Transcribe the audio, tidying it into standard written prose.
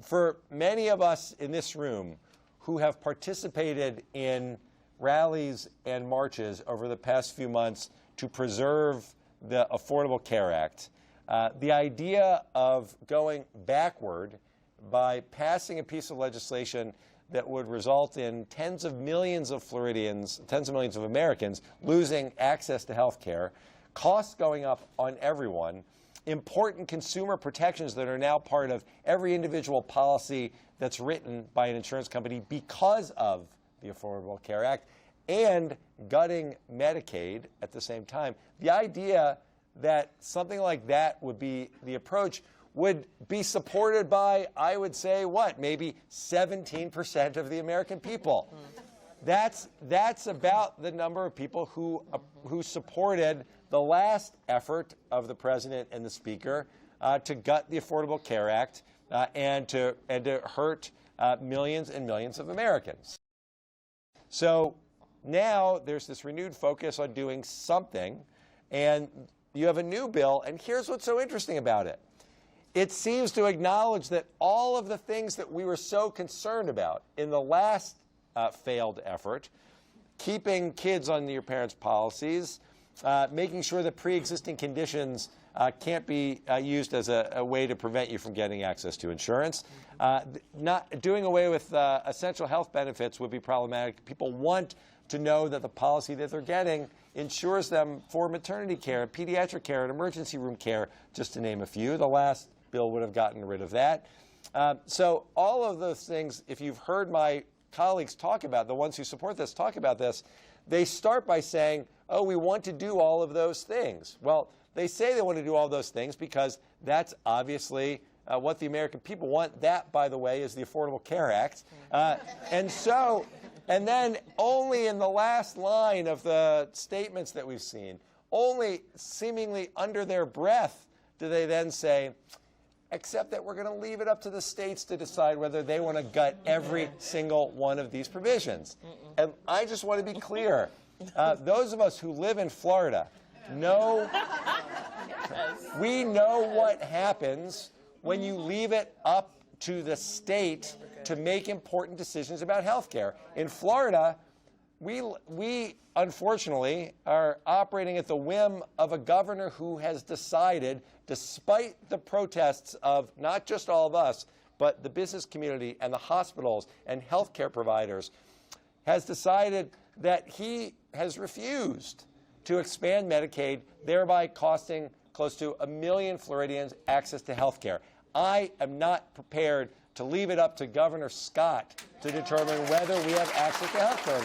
For many of us in this room who have participated in rallies and marches over the past few months to preserve the Affordable Care Act, the idea of going backward by passing a piece of legislation that would result in tens of millions of Floridians, tens of millions of Americans losing access to health care, costs going up on everyone, important consumer protections that are now part of every individual policy that's written by an insurance company because of the Affordable Care Act, and gutting Medicaid at the same time. The idea that something like that would be the approach would be supported by, I would say, what, maybe 17% of the American people. That's about the number of people who supported the last effort of the president and the speaker to gut the Affordable Care Act and to hurt millions and millions of Americans. So now there's this renewed focus on doing something, and you have a new bill, and here's what's so interesting about it. It seems to acknowledge that all of the things that we were so concerned about in the last failed effort, keeping kids on your parents' policies, making sure that pre-existing conditions can't be used as a way to prevent you from getting access to insurance. Not doing away with essential health benefits would be problematic. People want to know that the policy that they're getting insures them for maternity care, pediatric care, and emergency room care, just to name a few. The last bill would have gotten rid of that. So all of those things, if you've heard my colleagues talk about, the ones who support this talk about this, they start by saying, oh, we want to do all of those things. Well, they say they want to do all those things because that's obviously what the American people want. That, by the way, is the Affordable Care Act. And then only in the last line of the statements that we've seen, only seemingly under their breath, do they then say, except that we're going to leave it up to the states to decide whether they want to gut every single one of these provisions. And I just want to be clear. Those of us who live in Florida know, we know what happens when you leave it up to the state to make important decisions about health care. In Florida, we unfortunately are operating at the whim of a governor who has decided, despite the protests of not just all of us, but the business community and the hospitals and health care providers, has decided that he has refused to expand Medicaid, thereby costing close to 1 million Floridians access to health care. I am not prepared to leave it up to Governor Scott to determine whether we have access to health care in